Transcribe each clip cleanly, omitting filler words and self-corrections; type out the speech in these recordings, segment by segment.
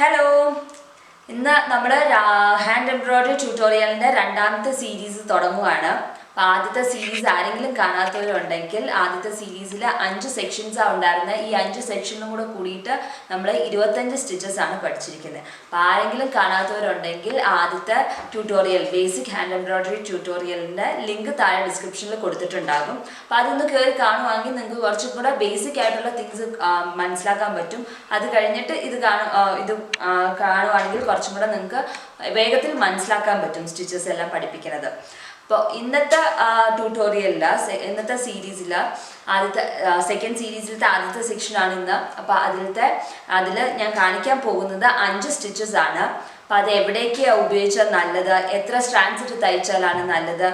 Hello, ഇന്ന് നമ്മൾ hand embroidery ട്യൂട്ടോറിയലിൻ്റെ രണ്ടാമത്തെ സീരീസ് തുടങ്ങുകയാണ്. അപ്പോൾ ആദ്യത്തെ സീരീസ് ആരെങ്കിലും കാണാത്തവരുണ്ടെങ്കിൽ ആദ്യത്തെ സീരീസിൽ 5 സെക്ഷൻസാണ് ഉണ്ടായിരുന്നത്. ഈ 5 സെക്ഷനും കൂടെ കൂടിയിട്ട് നമ്മൾ 25 സ്റ്റിച്ചസ് ആണ് പഠിച്ചിരിക്കുന്നത്. അപ്പോൾ ആരെങ്കിലും കാണാത്തവരുണ്ടെങ്കിൽ ആദ്യത്തെ ട്യൂട്ടോറിയൽ ബേസിക് ഹാൻഡ് എംബ്രോയ്ഡറി ട്യൂട്ടോറിയലിൻ്റെ ലിങ്ക് താഴെ ഡിസ്ക്രിപ്ഷനിൽ കൊടുത്തിട്ടുണ്ടാകും. അപ്പോൾ അതൊന്ന് കയറി കാണുവാണെങ്കിൽ നിങ്ങൾക്ക് കുറച്ചും കൂടെ ബേസിക് ആയിട്ടുള്ള തിങ്സ് മനസ്സിലാക്കാൻ പറ്റും. അത് കഴിഞ്ഞിട്ട് ഇത് കാണുവാണെങ്കിൽ കുറച്ചും കൂടെ നിങ്ങൾക്ക് വേഗത്തിൽ മനസ്സിലാക്കാൻ പറ്റും സ്റ്റിച്ചസ് എല്ലാം പഠിപ്പിക്കുന്നത്. അപ്പോൾ ഇന്നത്തെ ട്യൂട്ടോറിയലിൽ ഇന്നത്തെ സീരീസിൽ ആദ്യത്തെ സെക്കൻഡ് സീരീസിലത്തെ ആദ്യത്തെ സെക്ഷനാണ് ഇന്ന്. അപ്പോൾ അതിൽ ഞാൻ കാണിക്കാൻ പോകുന്നത് 5 സ്റ്റിച്ചസ് ആണ്. അപ്പോൾ അത് എവിടേക്കാണ് ഉപയോഗിച്ചാൽ നല്ലത്, എത്ര സ്ട്രാൻഡ്സ് ഇട്ട് തയ്ച്ചാലാണ് നല്ലത്,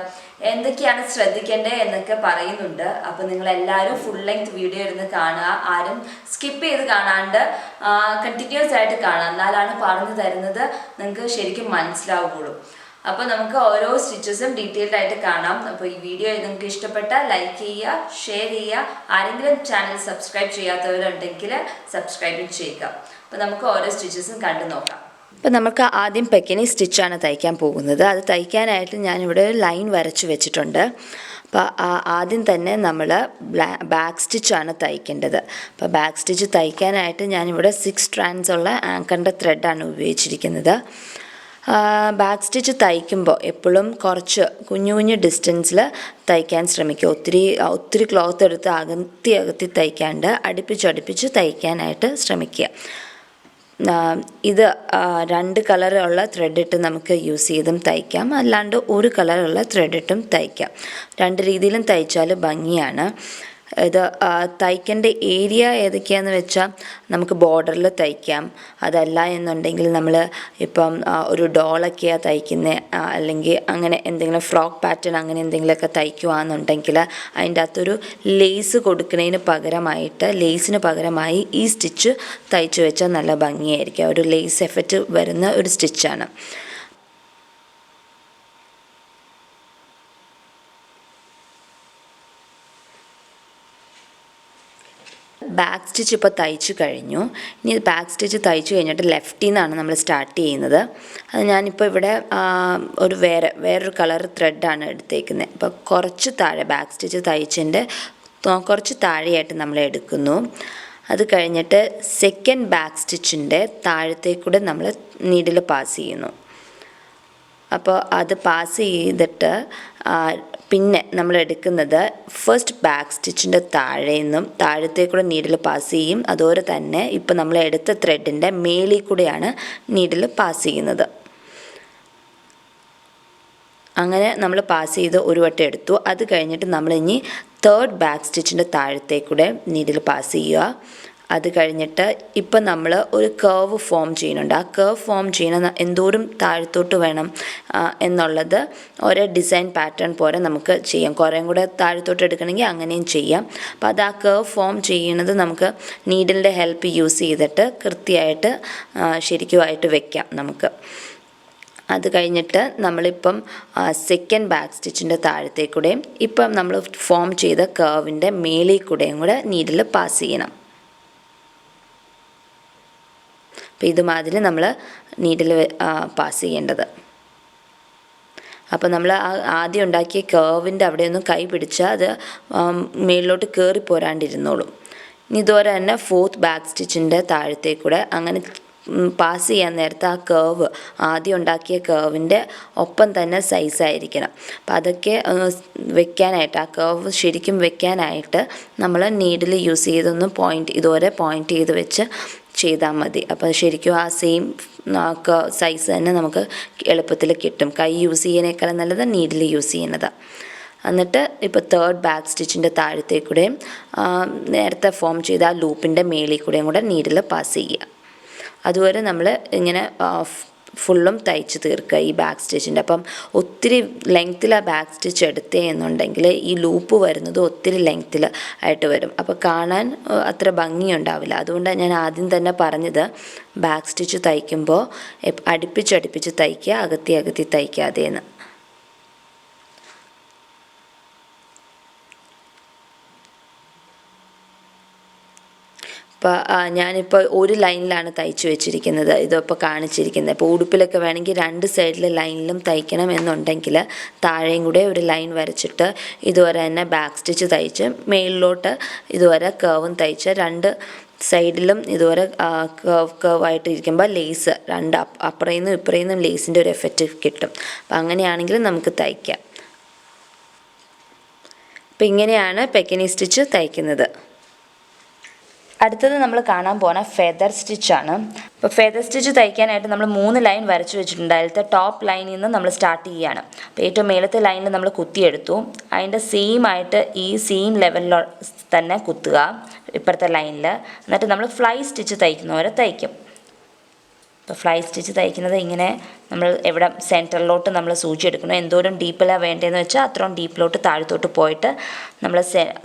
എന്തൊക്കെയാണ് ശ്രദ്ധിക്കേണ്ടത് എന്നൊക്കെ പറയുന്നുണ്ട്. അപ്പോൾ നിങ്ങളെല്ലാവരും ഫുൾ ലെങ്ത് വീഡിയോ ഇരുന്ന് കാണുക. ആരും സ്കിപ്പ് ചെയ്ത് കാണാണ്ട് കണ്ടിന്യൂസ് ആയിട്ട് കാണുക. എന്നാലാണ് പറഞ്ഞു തരുന്നത് നിങ്ങൾക്ക് ശരിക്കും മനസ്സിലാവുകയുള്ളൂ. അപ്പോൾ നമുക്ക് ഓരോ സ്റ്റിച്ചസും ഡീറ്റെയിൽഡ് ആയിട്ട് കാണാം. അപ്പോൾ ഈ വീഡിയോ നിങ്ങൾക്ക് ഇഷ്ടപ്പെട്ടാൽ ലൈക്ക് ചെയ്യുക, ഷെയർ ചെയ്യുക. ആരെങ്കിലും ചാനൽ സബ്സ്ക്രൈബ് ചെയ്യാത്തവരുണ്ടെങ്കിൽ സബ്സ്ക്രൈബ് ചെയ്യുക. അപ്പോൾ നമുക്ക് ഓരോ സ്റ്റിച്ചസും കണ്ടു നോക്കാം. അപ്പോൾ നമുക്ക് ആദ്യം പെക്കിനി സ്റ്റിച്ചാണ് തയ്ക്കാൻ പോകുന്നത്. അത് തയ്ക്കാനായിട്ട് ഞാനിവിടെ ഒരു ലൈൻ വരച്ച് വെച്ചിട്ടുണ്ട്. അപ്പോൾ ആദ്യം തന്നെ നമ്മൾ ബാക്ക് സ്റ്റിച്ചാണ് തയ്ക്കേണ്ടത്. അപ്പോൾ ബാക്ക് സ്റ്റിച്ച് തയ്ക്കാനായിട്ട് ഞാനിവിടെ 6 സ്ട്രാൻഡ്സ് ഉള്ള ആങ്കറിൻ്റെ ത്രെഡാണ് ഉപയോഗിച്ചിരിക്കുന്നത്. ബാക്ക് സ്റ്റിച്ച് തയ്ക്കുമ്പോൾ എപ്പോഴും കുറച്ച് കുഞ്ഞു ഡിസ്റ്റൻസിൽ തയ്ക്കാൻ ശ്രമിക്കുക. ഒത്തിരി ക്ലോത്ത് എടുത്ത് അകത്തി തയ്ക്കാണ്ട് അടുപ്പിച്ച് തയ്ക്കാനായിട്ട് ശ്രമിക്കുക. ഇത് 2 കളറുള്ള ത്രെഡ് ഇട്ട് നമുക്ക് യൂസ് ചെയ്തും തയ്ക്കാം, അല്ലാണ്ട് ഒരു കളറുള്ള ത്രെഡ് ഇട്ടും തയ്ക്കാം. 2 രീതിയിലും തയ്ച്ചാൽ ഭംഗിയാണ്. ഇത് തയ്ക്കേണ്ട ഏരിയ ഏതൊക്കെയാണെന്ന് വെച്ചാൽ നമുക്ക് ബോർഡറിൽ തയ്ക്കാം. അതല്ല എന്നുണ്ടെങ്കിൽ നമ്മൾ ഇപ്പം ഒരു ഡോളൊക്കെയാണ് തയ്ക്കുന്നത്, അല്ലെങ്കിൽ അങ്ങനെ എന്തെങ്കിലും ഫ്രോക്ക് പാറ്റേൺ അങ്ങനെ എന്തെങ്കിലുമൊക്കെ തയ്ക്കുകയാണെന്നുണ്ടെങ്കിൽ അതിൻ്റെ അകത്തൊരു ലേസിന് പകരമായി ഈ സ്റ്റിച്ച് തയ്ച്ചു വെച്ചാൽ നല്ല ഭംഗിയായിരിക്കും. ഒരു ലേസ് എഫക്റ്റ് വരുന്ന ഒരു സ്റ്റിച്ചാണ്. ബാക്ക് സ്റ്റിച്ച് ഇപ്പോൾ തയ്ച്ചു കഴിഞ്ഞു. ഇനി ബാക്ക് സ്റ്റിച്ച് തയ്ച്ചു കഴിഞ്ഞിട്ട് ലെഫ്റ്റിൽ നിന്നാണ് നമ്മൾ സ്റ്റാർട്ട് ചെയ്യുന്നത്. അത് ഞാനിപ്പോൾ ഇവിടെ വേറൊരു കളർ ത്രെഡാണ് എടുത്തേക്കുന്നത്. അപ്പോൾ കുറച്ച് താഴെ ബാക്ക് സ്റ്റിച്ച് തയ്ച്ചതിൻ്റെ കുറച്ച് താഴെയായിട്ട് നമ്മൾ എടുക്കുന്നു. അത് കഴിഞ്ഞിട്ട് സെക്കൻഡ് ബാക്ക് സ്റ്റിച്ചിൻ്റെ താഴത്തേക്കൂടെ നമ്മൾ നീഡിൽ പാസ് ചെയ്യുന്നു. അപ്പോൾ അത് പാസ് ചെയ്തിട്ട് പിന്നെ നമ്മൾ എടുക്കുന്നത് ഫസ്റ്റ് ബാക്ക് സ്റ്റിച്ചിൻ്റെ താഴത്തേക്കൂടെ നീഡിൽ പാസ് ചെയ്യും. അതുപോലെ തന്നെ ഇപ്പോൾ നമ്മൾ എടുത്ത ത്രെഡിൻ്റെ മേളിൽ കൂടെയാണ് നീഡിൽ പാസ് ചെയ്യുന്നത്. അങ്ങനെ നമ്മൾ പാസ് ചെയ്ത് ഒരു വട്ടം എടുത്തു. അത് കഴിഞ്ഞിട്ട് നമ്മളിനി തേർഡ് ബാക്ക് സ്റ്റിച്ചിൻ്റെ താഴത്തേക്കൂടെ നീഡിൽ പാസ് ചെയ്യുക. അത് കഴിഞ്ഞിട്ട് ഇപ്പം നമ്മൾ ഒരു കർവ് ഫോം ചെയ്യുന്നുണ്ട്. ആ കർവ് ഫോം ചെയ്യണ എന്തോരം താഴത്തോട്ട് വേണം എന്നുള്ളത് ഒരേ ഡിസൈൻ പാറ്റേൺ പോലെ നമുക്ക് ചെയ്യാം. കുറേയും കൂടെ താഴത്തോട്ട് എടുക്കണമെങ്കിൽ അങ്ങനെയും ചെയ്യാം. അപ്പോൾ അത് ആ കർവ് ഫോം ചെയ്യണത് നമുക്ക് നീഡിലിൻ്റെ ഹെൽപ്പ് യൂസ് ചെയ്തിട്ട് കൃത്യമായിട്ട് ശരിക്കുമായിട്ട് വെക്കാം നമുക്ക്. അത് കഴിഞ്ഞിട്ട് നമ്മളിപ്പം സെക്കൻഡ് ബാക്ക് സ്റ്റിച്ചിൻ്റെ താഴത്തേക്കൂടെയും ഇപ്പം നമ്മൾ ഫോം ചെയ്ത കർവിൻ്റെ മേളിൽ കൂടെയും കൂടെ നീഡിൽ പാസ് ചെയ്യണം. അപ്പോൾ ഇതുമാതിരി നമ്മൾ നീഡിൽ പാസ് ചെയ്യേണ്ടത്. അപ്പോൾ നമ്മൾ ആദ്യം ഉണ്ടാക്കിയ കർവിൻ്റെ അവിടെയൊന്നും കൈ പിടിച്ചാൽ അത് മേളിലോട്ട് കയറി പോരാണ്ടിരുന്നോളും. ഇനി ഇതുപോലെ തന്നെ ഫോർത്ത് ബാക്ക് സ്റ്റിച്ചിൻ്റെ താഴത്തേക്കൂടെ അങ്ങനെ പാസ് ചെയ്യാൻ നേരത്ത് ആ കർവ് ആദ്യം ഉണ്ടാക്കിയ കർവിൻ്റെ ഒപ്പം തന്നെ സൈസായിരിക്കണം. അപ്പം അതൊക്കെ വെക്കാനായിട്ട് ആ കർവ് ശരിക്കും വെക്കാനായിട്ട് നമ്മൾ നീഡിൽ യൂസ് ചെയ്തൊന്ന് ഇതുവരെ പോയിൻ്റ് ചെയ്ത് വെച്ച് ചെയ്താൽ മതി. അപ്പോൾ ശരിക്കും ആ സെയിം സൈസ് തന്നെ നമുക്ക് എളുപ്പത്തിൽ കിട്ടും. കൈ യൂസ് ചെയ്യുന്നതിനേക്കാളും നല്ലത് നീഡിൽ യൂസ് ചെയ്യുന്നത്. എന്നിട്ട് ഇപ്പോൾ തേർഡ് ബാക്ക് സ്റ്റിച്ചിൻ്റെ താഴത്തേക്കൂടെയും നേരത്തെ ഫോം ചെയ്ത ആ ലൂപ്പിൻ്റെ മേളിൽ കൂടെയും കൂടെ നീഡിൽ പാസ് ചെയ്യുക. അതുവരെ നമ്മൾ ഇങ്ങനെ ഫുള്ളും തയ്ച്ച് തീർക്കുക ഈ ബാക്ക് സ്റ്റിച്ചിൻ്റെ. അപ്പം ഒത്തിരി ലെങ്ത്തിൽ ആ ബാക്ക് സ്റ്റിച്ച് എടുത്തേ എന്നുണ്ടെങ്കിൽ ഈ ലൂപ്പ് വരുന്നത് ഒത്തിരി ലെങ്ത്തിൽ ആയിട്ട് വരും. അപ്പോൾ കാണാൻ അത്ര ഭംഗിയുണ്ടാവില്ല. അതുകൊണ്ടാണ് ഞാൻ ആദ്യം തന്നെ പറഞ്ഞത് ബാക്ക് സ്റ്റിച്ച് തയ്ക്കുമ്പോൾ അടുപ്പിച്ച് തയ്ക്കുക, അകത്തി തയ്ക്കാതെയെന്ന്. അപ്പോൾ ഞാനിപ്പോൾ ഒരു ലൈനിലാണ് തയ്ച്ച് വെച്ചിരിക്കുന്നത്, ഇതിപ്പോൾ കാണിച്ചിരിക്കുന്നത്. ഇപ്പോൾ ഉടുപ്പിലൊക്കെ വേണമെങ്കിൽ 2 സൈഡിലെ ലൈനിലും തയ്ക്കണം എന്നുണ്ടെങ്കിൽ താഴെയും കൂടെ ഒരു ലൈൻ വരച്ചിട്ട് ഇതുവരെ തന്നെ ബാക്ക് സ്റ്റിച്ച് തയ്ച്ച് മേളിലോട്ട് ഇതുവരെ കർവും തയ്ച്ച് 2 സൈഡിലും ഇതുവരെ കർവായിട്ട് ഇരിക്കുമ്പോൾ ലേസ് 2 അപ്പുറയിൽ നിന്നും ഇപ്പുറയിൽ നിന്നും ലേസിൻ്റെ ഒരു എഫക്റ്റ് കിട്ടും. അപ്പം അങ്ങനെയാണെങ്കിൽ നമുക്ക് തയ്ക്കാം. അപ്പം ഇങ്ങനെയാണ് പെക്കിനി സ്റ്റിച്ച് തയ്ക്കുന്നത്. അടുത്തത് നമ്മൾ കാണാൻ പോകുന്ന ഫെദർ സ്റ്റിച്ചാണ്. അപ്പോൾ ഫെദർ സ്റ്റിച്ച് തയ്ക്കാനായിട്ട് നമ്മൾ 3 ലൈൻ വരച്ച് വെച്ചിട്ടുണ്ട്. അതിലത്തെ ടോപ്പ് ലൈനിൽ നിന്ന് നമ്മൾ സ്റ്റാർട്ട് ചെയ്യുകയാണ്. അപ്പോൾ ഏറ്റവും മേലത്തെ ലൈനിൽ നമ്മൾ കുത്തിയെടുത്തു. അതിൻ്റെ സെയിം ആയിട്ട് ഈ സെയിം ലെവലിൽ തന്നെ കുത്തുക ഇപ്പുറത്തെ ലൈനിൽ. എന്നിട്ട് നമ്മൾ ഫ്ലൈ സ്റ്റിച്ച് തയ്ക്കുന്നവരെ തയ്ക്കും. അപ്പോൾ ഫ്ലൈ സ്റ്റിച്ച് തയ്ക്കുന്നത് ഇങ്ങനെ നമ്മൾ എവിടെ സെൻറ്ററിലോട്ട് നമ്മൾ സൂചി എടുക്കണം. എന്തോരം ഡീപ്പിലാണ് വേണ്ടതെന്ന് വെച്ചാൽ അത്രയും ഡീപ്പിലോട്ട് താഴത്തോട്ട് പോയിട്ട് നമ്മൾ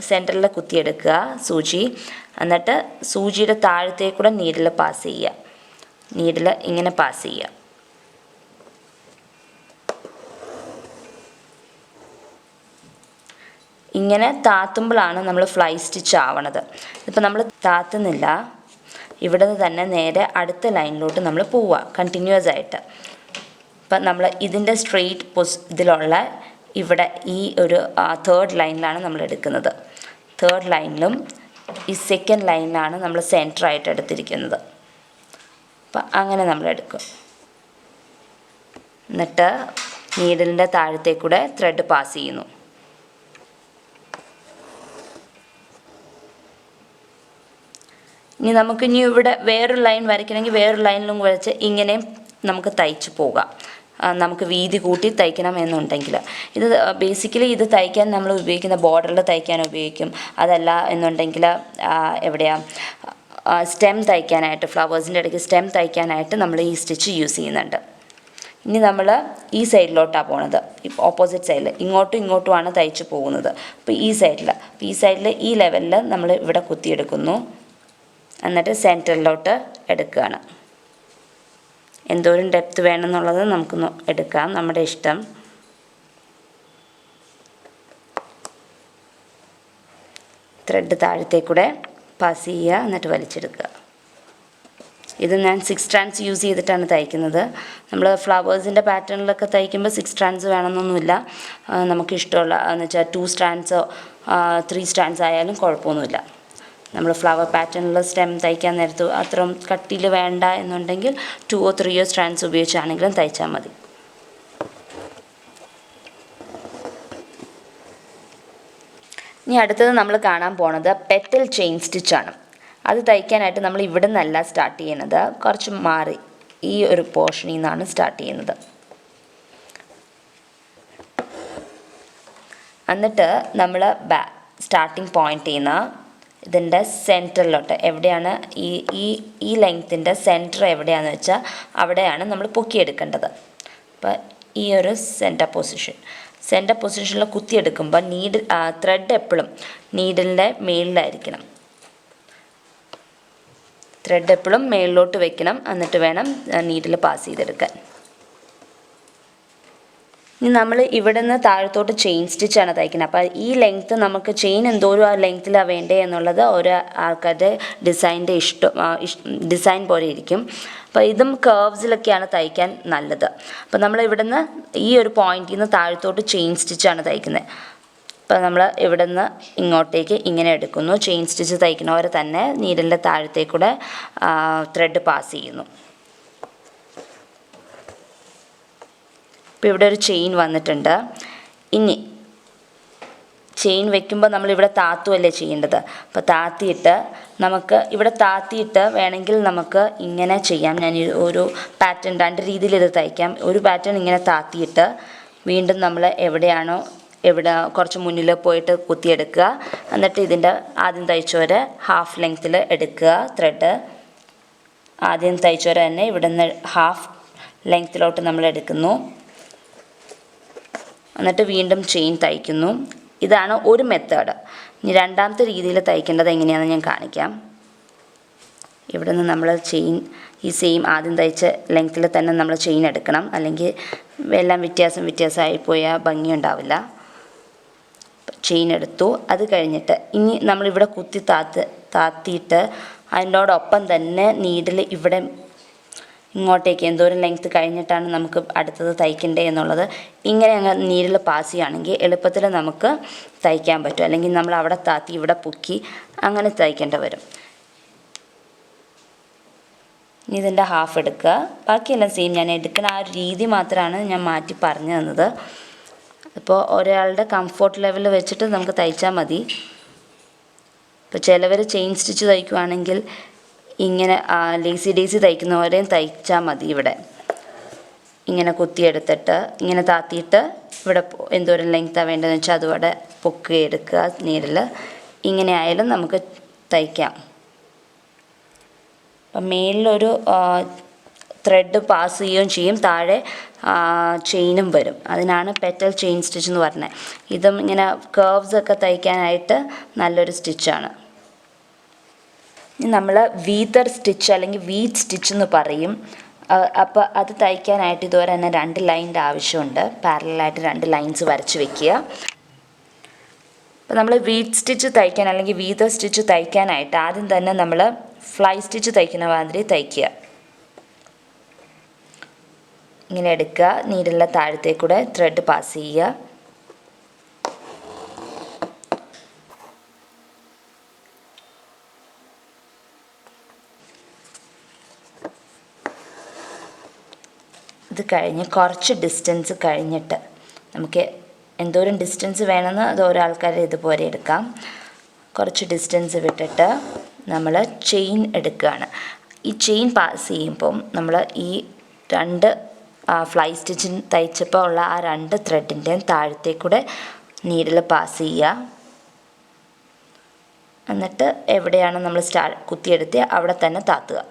സെൻറ്ററിൽ കുത്തിയെടുക്കുക സൂചി. എന്നിട്ട് സൂചിയുടെ താഴത്തേക്കൂടെ നീഡിൽ പാസ് ചെയ്യുക. നീഡിൽ ഇങ്ങനെ പാസ് ചെയ്യുക. ഇങ്ങനെ താത്തുമ്പോഴാണ് നമ്മൾ ഫ്ലൈ സ്റ്റിച്ച് ആവണത്. ഇതിപ്പോൾ നമ്മൾ താത്തുന്നില്ല, ഇവിടെ നിന്ന് തന്നെ നേരെ അടുത്ത ലൈനിലോട്ട് നമ്മൾ പോവുക കണ്ടിന്യൂസ് ആയിട്ട്. അപ്പം നമ്മൾ ഇതിൻ്റെ സ്ട്രെയിറ്റ് ഇതിലുള്ള ഇവിടെ ഈ ഒരു 3rd ലൈനിലാണ് നമ്മൾ എടുക്കുന്നത്. 3rd ലൈനിലും ഈ 2nd ലൈനിലാണ് നമ്മൾ സെൻറ്ററായിട്ട് എടുത്തിരിക്കുന്നത്. അപ്പം അങ്ങനെ നമ്മൾ എടുക്കും. എന്നിട്ട് നീഡിലിൻ്റെ താഴത്തേക്കൂടെ ത്രെഡ് പാസ് ചെയ്യുന്നു. ഇനി നമുക്കിനി ഇവിടെ വേറൊരു ലൈൻ വരയ്ക്കണമെങ്കിൽ വേറൊരു ലൈനിലും വരച്ച് ഇങ്ങനെയും നമുക്ക് തയ്ച്ച് പോകാം. നമുക്ക് വീതി കൂട്ടി തയ്ക്കണം എന്നുണ്ടെങ്കിൽ. ഇത് ബേസിക്കലി ഇത് തയ്ക്കാൻ നമ്മൾ ഉപയോഗിക്കുന്ന ബോർഡറിൽ തയ്ക്കാൻ ഉപയോഗിക്കും. അതല്ല എന്നുണ്ടെങ്കിൽ എവിടെയാണ് സ്റ്റെം തയ്ക്കാനായിട്ട്, ഫ്ലവേഴ്സിൻ്റെ ഇടയ്ക്ക് സ്റ്റെം തയ്ക്കാനായിട്ട് നമ്മൾ ഈ സ്റ്റിച്ച് യൂസ് ചെയ്യുന്നുണ്ട്. ഇനി നമ്മൾ ഈ സൈഡിലോട്ടാണ് പോണത്. ഓപ്പോസിറ്റ് സൈഡിൽ ഇങ്ങോട്ടും ഇങ്ങോട്ടുമാണ് തയ്ച്ച് പോകുന്നത്. അപ്പോൾ ഈ സൈഡിൽ ഈ ലെവലിൽ നമ്മൾ ഇവിടെ കുത്തിയെടുക്കുന്നു. എന്നിട്ട് സെൻറ്ററിലോട്ട് എടുക്കുകയാണ്. എന്തോരം ഡെപ്ത് വേണമെന്നുള്ളത് നമുക്ക് എടുക്കാം, നമ്മുടെ ഇഷ്ടം. ത്രെഡ് താഴത്തേക്കൂടെ പാസ് ചെയ്യുക, എന്നിട്ട് വലിച്ചെടുക്കുക. ഇത് ഞാൻ 6 strands യൂസ് ചെയ്തിട്ടാണ് തയ്ക്കുന്നത്. നമ്മൾ ഫ്ലവേഴ്സിൻ്റെ പാറ്റേണിലൊക്കെ തയ്ക്കുമ്പോൾ 6 strands വേണമെന്നൊന്നുമില്ല. നമുക്ക് ഇഷ്ടമുള്ള എന്ന് വെച്ചാൽ 2 strands 3 strands ആയാലും കുഴപ്പമൊന്നുമില്ല. നമ്മൾ ഫ്ലവർ പാറ്റേണിൽ സ്റ്റെം തയ്ക്കാൻ നേരത്ത് അത്രയും കട്ടിയിൽ വേണ്ട എന്നുണ്ടെങ്കിൽ 2 or 3 strands ഉപയോഗിച്ചാണെങ്കിലും തയ്ച്ചാൽ മതി. ഇനി അടുത്തത് നമ്മൾ കാണാൻ പോണത് പെറ്റൽ ചെയിൻ സ്റ്റിച്ചാണ്. അത് തയ്ക്കാനായിട്ട് നമ്മൾ ഇവിടെ നിന്നല്ല സ്റ്റാർട്ട് ചെയ്യുന്നത്, കുറച്ച് മാറി ഈ ഒരു പോർഷനിൽ നിന്നാണ് സ്റ്റാർട്ട് ചെയ്യുന്നത്. എന്നിട്ട് നമ്മൾ സ്റ്റാർട്ടിങ് പോയിന്റ് ചെയ്യുന്ന ഇതിൻ്റെ സെൻറ്ററിലോട്ട് എവിടെയാണ് ഈ ലെങ്ത്തിൻ്റെ സെൻറ്റർ എവിടെയാണെന്ന് വെച്ചാൽ അവിടെയാണ് നമ്മൾ പൊക്കിയെടുക്കേണ്ടത്. അപ്പോൾ ഈ ഒരു സെൻറ്റർ പൊസിഷനിൽ കുത്തിയെടുക്കുമ്പോൾ ത്രെഡ് എപ്പോഴും നീഡിലിൻ്റെ മേളിലായിരിക്കണം. ത്രെഡ് എപ്പോഴും മേളിലോട്ട് വെക്കണം. എന്നിട്ട് വേണം നീഡിൽ പാസ് ചെയ്തെടുക്കാൻ. ഇനി നമ്മൾ ഇവിടെ നിന്ന് താഴത്തോട്ട് ചെയിൻ സ്റ്റിച്ചാണ് തയ്ക്കുന്നത്. അപ്പോൾ ഈ ലെങ്ത്ത് നമുക്ക് ചെയിൻ എന്തോരം ആ ലെങ്ത്തിലാണ് വേണ്ടത് എന്നുള്ളത് ഓരോ ആൾക്കാരുടെ ഡിസൈൻ പോലെ ഇരിക്കും. അപ്പോൾ ഇതും കർവ്സിലൊക്കെയാണ് തയ്ക്കാൻ നല്ലത്. അപ്പോൾ നമ്മൾ ഇവിടെ നിന്ന് ഈ ഒരു പോയിന്റിൽ നിന്ന് താഴത്തോട്ട് ചെയിൻ സ്റ്റിച്ചാണ് തയ്ക്കുന്നത്. അപ്പോൾ നമ്മൾ ഇവിടെ നിന്ന് ഇങ്ങോട്ടേക്ക് ഇങ്ങനെ എടുക്കുന്നു. ചെയിൻ സ്റ്റിച്ച് തയ്ക്കുന്നവർ തന്നെ നീഡിലിൻ്റെ താഴത്തേക്കൂടെ ത്രെഡ് പാസ് ചെയ്യുന്നു. ഇപ്പോൾ ഇവിടെ ഒരു ചെയിൻ വന്നിട്ടുണ്ട്. ഇനി ചെയിൻ വെക്കുമ്പോൾ നമ്മളിവിടെ താത്തുമല്ലേ ചെയ്യേണ്ടത്. അപ്പോൾ താത്തിയിട്ട് വേണമെങ്കിൽ നമുക്ക് ഇങ്ങനെ ചെയ്യാം. ഞാൻ ഒരു പാറ്റേൺ 2 രീതിയിൽ ഇത് തയ്ക്കാം. ഒരു പാറ്റേൺ ഇങ്ങനെ താത്തിയിട്ട് വീണ്ടും നമ്മൾ എവിടെ കുറച്ച് മുന്നിൽ പോയിട്ട് കുത്തിയെടുക്കുക. എന്നിട്ട് ഇതിൻ്റെ ആദ്യം തയ്ച്ചവരെ ഹാഫ് ലെങ്ത്തിൽ എടുക്കുക. ത്രെഡ് ആദ്യം തയ്ച്ചവരെ തന്നെ ഇവിടെ നിന്ന് ഹാഫ് ലെങ്ത്തിലോട്ട് നമ്മൾ എടുക്കുന്നു. എന്നിട്ട് വീണ്ടും ചെയിൻ തയ്ക്കുന്നു. ഇതാണ് ഒരു മെത്തേഡ്. ഇനി രണ്ടാമത്തെ രീതിയിൽ തയ്ക്കേണ്ടത് എങ്ങനെയാണെന്ന് ഞാൻ കാണിക്കാം. ഇവിടെ നിന്ന് നമ്മൾ ചെയിൻ ഈ സെയിം ആദ്യം തയ്ച്ച ലെങ്ത്തിൽ തന്നെ നമ്മൾ ചെയിൻ എടുക്കണം. അല്ലെങ്കിൽ എല്ലാം വ്യത്യാസമായി പോയാൽ ഭംഗിയുണ്ടാവില്ല. ചെയിൻ എടുത്തു. അത് കഴിഞ്ഞിട്ട് ഇനി നമ്മളിവിടെ താത്തിയിട്ട് അതിനോടൊപ്പം തന്നെ നീഡിൽ ഇവിടെ ഇങ്ങോട്ടേക്ക് എന്തോരം ലെങ്ത്ത് കഴിഞ്ഞിട്ടാണ് നമുക്ക് അടുത്തത് തയ്ക്കേണ്ടത് എന്നുള്ളത് ഇങ്ങനെ അങ്ങ് നീഡിൽ പാസ് ചെയ്യുകയാണെങ്കിൽ എളുപ്പത്തിൽ നമുക്ക് തയ്ക്കാൻ പറ്റും. അല്ലെങ്കിൽ നമ്മൾ അവിടെ താത്തി ഇവിടെ പൊക്കി അങ്ങനെ തയ്ക്കേണ്ടി വരും. ഇതിൻ്റെ ഹാഫ് എടുക്കുക. ബാക്കിയെല്ലാം സെയിം. ഞാൻ എടുക്കുന്ന ആ ഒരു രീതി മാത്രമാണ് ഞാൻ മാറ്റി പറഞ്ഞു തന്നത്. അപ്പോൾ ഒരാളുടെ കംഫോർട്ട് ലെവൽ വെച്ചിട്ട് നമുക്ക് തയ്ച്ചാൽ മതി. ഇപ്പോൾ ചിലവർ ചെയിൻ സ്റ്റിച്ച് തയ്ക്കുവാണെങ്കിൽ ഇങ്ങനെ ലേസി ഡേസി തയ്ക്കുന്നവരെയും തയ്ച്ചാൽ മതി. ഇവിടെ ഇങ്ങനെ കുത്തിയെടുത്തിട്ട് ഇങ്ങനെ താത്തിയിട്ട് ഇവിടെ എന്തോരം ലെങ്ത്താണ് വേണ്ടതെന്ന് വെച്ചാൽ അതുപോലെ പൊക്കിയെടുക്കുക നീഡിൽ. ഇങ്ങനെ ആയാലും നമുക്ക് തയ്ക്കാം. അപ്പം മേളിലൊരു ത്രെഡ് പാസ് ചെയ്യുകയും ചെയ്യും, താഴെ ചെയിനും വരും. അതിനാണ് പെറ്റൽ ചെയിൻ സ്റ്റിച്ച് എന്ന് പറഞ്ഞത്. ഇതും ഇങ്ങനെ കേർവ്സൊക്കെ തയ്ക്കാനായിട്ട് നല്ലൊരു സ്റ്റിച്ചാണ്. നമ്മൾ വീതർ സ്റ്റിച്ച് അല്ലെങ്കിൽ വീറ്റ് സ്റ്റിച്ച് എന്ന് പറയും. അപ്പോൾ അത് തയ്ക്കാനായിട്ട് ഇതുവരെ തന്നെ 2 ലൈനിൻ്റെ ആവശ്യമുണ്ട്. പാരലായിട്ട് 2 ലൈൻസ് വരച്ച് വെക്കുക. അപ്പോൾ നമ്മൾ വീറ്റ് സ്റ്റിച്ച് തയ്ക്കാൻ അല്ലെങ്കിൽ വീതർ സ്റ്റിച്ച് തയ്ക്കാനായിട്ട് ആദ്യം തന്നെ നമ്മൾ ഫ്ലൈ സ്റ്റിച്ച് തയ്ക്കുന്ന മാതിരി തയ്ക്കുക. ഇങ്ങനെ എടുക്കുക, നീഡിലെ താഴത്തേക്കൂടെ ത്രെഡ് പാസ് ചെയ്യുക. ഇത് കഴിഞ്ഞ് കുറച്ച് ഡിസ്റ്റൻസ് കഴിഞ്ഞിട്ട് നമുക്ക് എന്തോരം ഡിസ്റ്റൻസ് വേണമെന്ന് അത് ഓരോ ആൾക്കാരെ ഇതുപോലെ എടുക്കാം. കുറച്ച് ഡിസ്റ്റൻസ് വിട്ടിട്ട് നമ്മൾ ചെയിൻ എടുക്കുകയാണ്. ഈ ചെയിൻ പാസ് ചെയ്യുമ്പം നമ്മൾ ഈ 2 ഫ്ലൈ സ്റ്റിച്ചിന് തയ്ച്ചപ്പോൾ ഉള്ള ആ 2 ത്രെഡിൻ്റെയും താഴത്തേക്കൂടെ നീഡിൽ പാസ് ചെയ്യുക. എന്നിട്ട് എവിടെയാണ് നമ്മൾ കുത്തിയെടുത്ത് അവിടെ തന്നെ താത്തുക.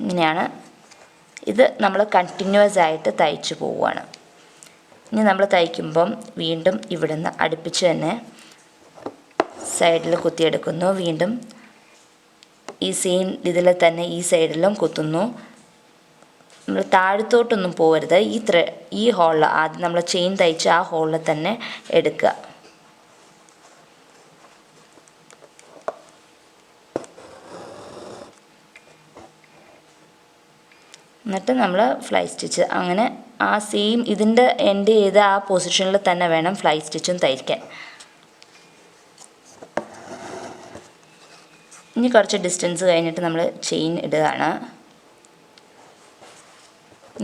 ഇങ്ങനെയാണ്. ഇത് നമ്മൾ കണ്ടിന്യൂസ് ആയിട്ട് തയ്ച്ചു പോവുകയാണ്. ഇനി നമ്മൾ തയ്ക്കുമ്പം വീണ്ടും ഇവിടുന്ന് അടുപ്പിച്ച് തന്നെ സൈഡിൽ കുത്തിയെടുക്കുന്നു. വീണ്ടും ഈ സെയിം ഇതിൽ തന്നെ ഈ സൈഡിലും കുത്തുന്നു. നമ്മൾ താഴത്തോട്ടൊന്നും പോകരുത്. ഈ ഹോളിൽ ആദ്യം നമ്മൾ ചെയിൻ തയ്ച്ച് ആ ഹോളിൽ തന്നെ എടുക്കുക. എന്നിട്ട് നമ്മൾ ഫ്ലൈ സ്റ്റിച്ച് അങ്ങനെ ആ സെയിം ഇതിൻ്റെ എൻഡ് ചെയ്ത് ആ പൊസിഷനിൽ തന്നെ വേണം ഫ്ലൈ സ്റ്റിച്ചും തയ്ക്കാൻ. ഇനി കുറച്ച് ഡിസ്റ്റൻസ് കഴിഞ്ഞിട്ട് നമ്മൾ ചെയിൻ ഇടുകയാണ്.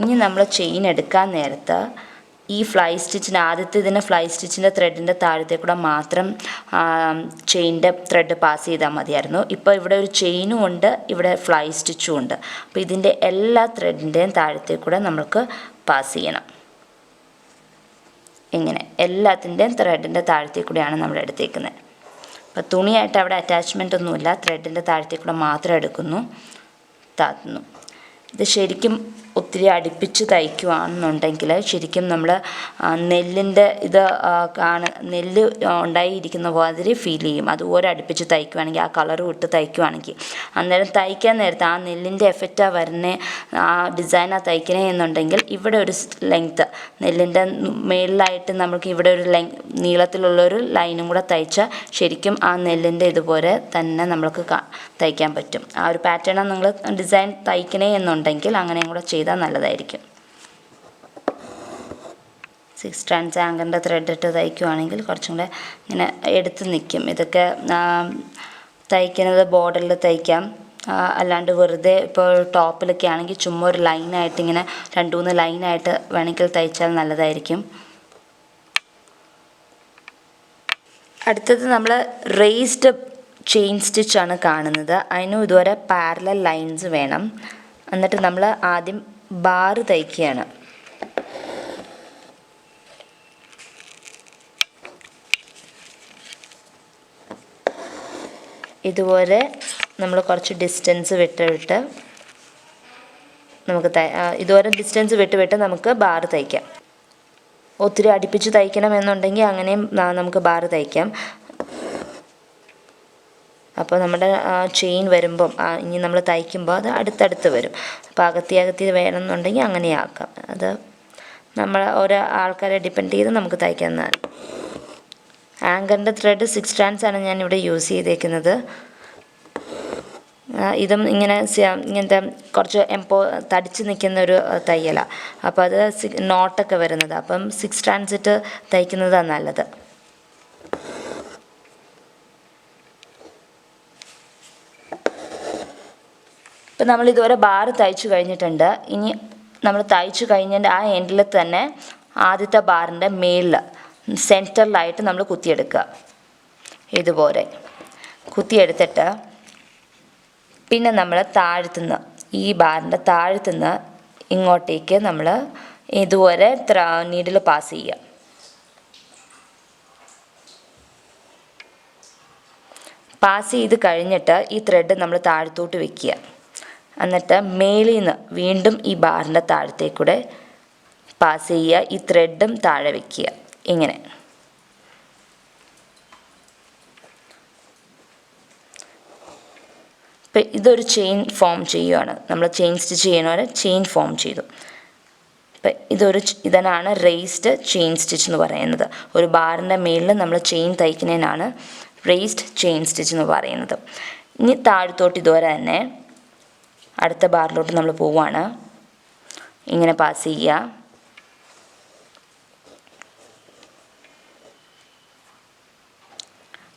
ഇനി നമ്മൾ ചെയിൻ എടുക്കാൻ നേരത്ത് ഈ ഫ്ലൈ സ്റ്റിച്ചിന് ആദ്യത്തെ ഫ്ലൈ സ്റ്റിച്ചിൻ്റെ ത്രെഡിൻ്റെ താഴത്തേക്കൂടെ മാത്രം ചെയിൻ്റെ ത്രെഡ് പാസ് ചെയ്താൽ മതിയായിരുന്നു. ഇപ്പോൾ ഇവിടെ ഒരു ചെയിനും ഉണ്ട്, ഇവിടെ ഫ്ലൈ സ്റ്റിച്ചും ഉണ്ട്. അപ്പോൾ ഇതിൻ്റെ എല്ലാ ത്രെഡിൻ്റെയും താഴത്തേക്കൂടെ നമ്മൾക്ക് പാസ് ചെയ്യണം. ഇങ്ങനെ എല്ലാത്തിൻ്റെയും ത്രെഡിൻ്റെ താഴത്തേക്കൂടെയാണ് നമ്മൾ എടുത്തേക്കുന്നത്. അപ്പോൾ തുണിയായിട്ട് അവിടെ അറ്റാച്ച്മെൻ്റ് ഒന്നുമില്ല, ത്രെഡിൻ്റെ താഴത്തേക്കൂടെ മാത്രം എടുക്കുന്നു, താത്തുന്നു. ഇത് ശരിക്കും ഒത്തിരി അടുപ്പിച്ച് തയ്ക്കുകയാണെന്നുണ്ടെങ്കിൽ ശരിക്കും നമ്മൾ നെല്ലിൻ്റെ നെല്ല് ഉണ്ടായിരിക്കുന്ന മാതിരി ഫീൽ ചെയ്യും. അതുപോലെ അടുപ്പിച്ച് തയ്ക്കുകയാണെങ്കിൽ ആ കളർ വിട്ട് തയ്ക്കുകയാണെങ്കിൽ അന്നേരം തയ്ക്കാൻ നേരത്തെ ആ നെല്ലിൻ്റെ എഫക്റ്റാണ് വരുന്നത്, ആ ഡിസൈനാണ് തയ്ക്കണേ എന്നുണ്ടെങ്കിൽ ഇവിടെ ഒരു ലെങ്ത്ത് നെല്ലിൻ്റെ മേളിലായിട്ട് നമുക്ക് ഇവിടെ ഒരു നീളത്തിലുള്ളൊരു ലൈനും കൂടെ തയ്ച്ചാൽ ശരിക്കും ആ നെല്ലിൻ്റെ ഇതുപോലെ തന്നെ നമ്മൾക്ക് തയ്ക്കാൻ പറ്റും. ആ ഒരു പാറ്റേണാണ് നിങ്ങൾ ഡിസൈൻ തയ്ക്കണേ എന്നുണ്ടെങ്കിൽ അങ്ങനെയും കൂടെ ചെയ്താൽ നല്ലതായിരിക്കും. 6 strands ആങ്കറിൻ്റെ ത്രെഡ് ഇട്ട് തയ്ക്കുകയാണെങ്കിൽ കുറച്ചും കൂടെ ഇങ്ങനെ എടുത്ത് നിൽക്കും. ഇതൊക്കെ തയ്ക്കുന്നത് ബോർഡറിൽ തയ്ക്കാം, അല്ലാണ്ട് വെറുതെ ഇപ്പോൾ ടോപ്പിലൊക്കെ ആണെങ്കിൽ ചുമ്മാ ഒരു ലൈനായിട്ട് ഇങ്ങനെ 2-3 ലൈനായിട്ട് വേണമെങ്കിൽ തയ്ച്ചാൽ നല്ലതായിരിക്കും. അടുത്തത് നമ്മൾ റേസ്ഡ് ചെയിൻ സ്റ്റിച്ചാണ് കാണുന്നത്. അതിനും ഇതുവരെ പാരലൽ ലൈൻസ് വേണം. എന്നിട്ട് നമ്മൾ ആദ്യം ബാറ് തയ്ക്കുകയാണ്. ഇതുപോലെ നമ്മൾ കുറച്ച് ഡിസ്റ്റൻസ് വിട്ട് നമുക്ക് ഇതുപോലെ ഡിസ്റ്റൻസ് വിട്ട് നമുക്ക് ബാറ് തയ്ക്കാം. ഒത്തിരി അടുപ്പിച്ച് തയ്ക്കണം എന്നുണ്ടെങ്കിൽ അങ്ങനെയും നമുക്ക് ബാറ് തയ്ക്കാം. അപ്പോൾ നമ്മുടെ ചെയിൻ വരുമ്പം ഇനി നമ്മൾ തയ്ക്കുമ്പോൾ അത് അടുത്തടുത്ത് വരും. അപ്പോൾ അകത്തി വേണമെന്നുണ്ടെങ്കിൽ അങ്ങനെയാക്കാം. അത് നമ്മൾ ഓരോ ആൾക്കാരെ ഡിപ്പെൻഡ് ചെയ്ത് നമുക്ക് തയ്ക്കുന്നതാണ്. ആങ്കറിൻ്റെ ത്രെഡ് 6 strands ആണ് ഞാനിവിടെ യൂസ് ചെയ്തേക്കുന്നത്. ഇതും ഇങ്ങനത്തെ കുറച്ച് തടിച്ച് നിൽക്കുന്ന ഒരു തയ്യലാണ്. അപ്പോൾ അത് നോട്ടൊക്കെ വരുന്നത്. അപ്പം 6 strands ഇട്ട് തയ്ക്കുന്നതാണ് നല്ലത്. ഇപ്പം നമ്മൾ ഇതുവരെ ബാർ തയ്ച്ചു കഴിഞ്ഞിട്ടുണ്ട്. ഇനി നമ്മൾ തയ്ച്ചു കഴിഞ്ഞതിൻ്റെ ആ എൻഡിൽ തന്നെ ആദ്യത്തെ ബാറിൻ്റെ മേളിൽ സെൻറ്ററിലായിട്ട് നമ്മൾ കുത്തിയെടുക്കുക. ഇതുപോലെ കുത്തിയെടുത്തിട്ട് പിന്നെ നമ്മൾ താഴത്തുനിന്ന് ഈ ബാറിൻ്റെ താഴത്തുനിന്ന് ഇങ്ങോട്ടേക്ക് നമ്മൾ ഇതുപോലെ നീഡിൽ പാസ് ചെയ്യുക. പാസ് ചെയ്ത് കഴിഞ്ഞിട്ട് ഈ ത്രെഡ് നമ്മൾ താഴത്തോട്ട് വെക്കുക. എന്നിട്ട് മേളിൽ നിന്ന് വീണ്ടും ഈ ബാറിൻ്റെ താഴത്തേക്കൂടെ പാസ് ചെയ്യുക. ഈ ത്രെഡും താഴെ വെക്കുക. ഇങ്ങനെ ഇപ്പം ഇതൊരു ചെയിൻ ഫോം ചെയ്യുകയാണ്. നമ്മൾ ചെയിൻ സ്റ്റിച്ച് ചെയ്യുന്ന പോലെ ചെയിൻ ഫോം ചെയ്തു. ഇപ്പം ഇതിനാണ് റേസ്ഡ് ചെയിൻ സ്റ്റിച്ച് എന്ന് പറയുന്നത്. ഒരു ബാറിൻ്റെ മേളിൽ നമ്മൾ ചെയിൻ തയ്ക്കുന്നതിനാണ് റേസ്ഡ് ചെയിൻ സ്റ്റിച്ച് എന്ന് പറയുന്നത്. ഇനി താഴത്തോട്ട് ഇതുവരെ തന്നെ അടുത്ത ബാറിലോട്ട് നമ്മൾ പോവുകയാണ്. ഇങ്ങനെ പാസ് ചെയ്യുക.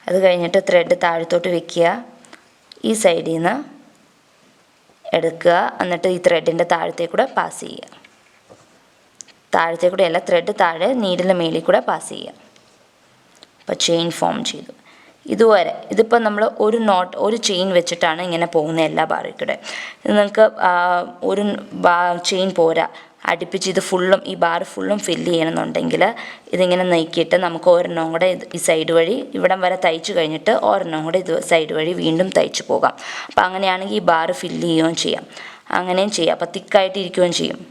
അത് കഴിഞ്ഞിട്ട് ത്രെഡ് താഴത്തോട്ട് വെക്കുക. ഈ സൈഡിൽ നിന്ന് എടുക്കുക. എന്നിട്ട് ഈ ത്രെഡിൻ്റെ താഴത്തേക്കൂടെ പാസ് ചെയ്യുക. താഴത്തേക്കൂടെ അല്ല, ത്രെഡ് താഴെ നീഡിൻ്റെ മേലിൽ കൂടെ പാസ് ചെയ്യുക. അപ്പോൾ ചെയിൻ ഫോം ചെയ്തു. ഇതുവരെ ഇതിപ്പോൾ നമ്മൾ ഒരു ചെയിൻ വെച്ചിട്ടാണ് ഇങ്ങനെ പോകുന്ന എല്ലാ ബാറിൽ കൂടെ. ഇത് നിങ്ങൾക്ക് ഒരു ചെയിൻ പോരാ, അടുപ്പിച്ച് ഇത് ഫുള്ളും ഈ ബാർ ഫുള്ളും ഫില്ല് ചെയ്യണമെന്നുണ്ടെങ്കിൽ ഇതിങ്ങനെ നീക്കിയിട്ട് നമുക്ക് ഒരെണ്ണം കൂടെ ഈ സൈഡ് വഴി ഇവിടം വരെ തയ്ച്ചു കഴിഞ്ഞിട്ട് ഒരെണ്ണം കൂടെ ഇത് സൈഡ് വഴി വീണ്ടും തയ്ച്ചു പോകാം. അപ്പോൾ അങ്ങനെയാണെങ്കിൽ ഈ ബാർ ഫില്ല് ചെയ്യുകയും ചെയ്യാം. അങ്ങനെയും ചെയ്യാം. അപ്പോൾ തിക്കായിട്ട് ഇരിക്കുകയും ചെയ്യും.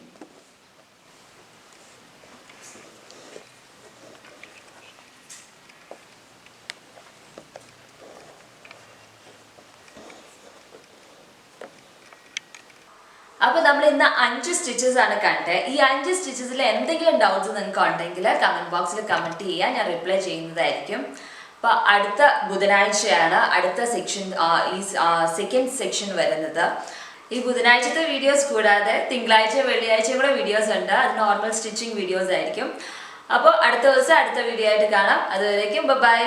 അപ്പോൾ നമ്മൾ ഇന്ന് 5 സ്റ്റിച്ചസ് ആണ് കണ്ടത്. ഈ 5 സ്റ്റിച്ചസിൽ എന്തെങ്കിലും ഡൗട്ട്സ് നിങ്ങൾക്ക് ഉണ്ടെങ്കിൽ കമൻറ്റ് ബോക്സിൽ കമൻറ്റ് ചെയ്യുക, ഞാൻ റിപ്ലൈ ചെയ്യുന്നതായിരിക്കും. അപ്പോൾ അടുത്ത ബുധനാഴ്ചയാണ് അടുത്ത സെക്ഷൻ, ഈ സെക്കൻഡ് സെക്ഷൻ വരുന്നത്. ഈ ബുധനാഴ്ചത്തെ വീഡിയോസ് കൂടാതെ തിങ്കളാഴ്ച വെള്ളിയാഴ്ചയും കൂടെ വീഡിയോസ് ഉണ്ട്. അത് നോർമൽ സ്റ്റിച്ചിങ് വീഡിയോസ് ആയിരിക്കും. അപ്പോൾ അടുത്ത ദിവസം അടുത്ത വീഡിയോ ആയിട്ട് കാണാം. അതുവരേക്കും ബൈ.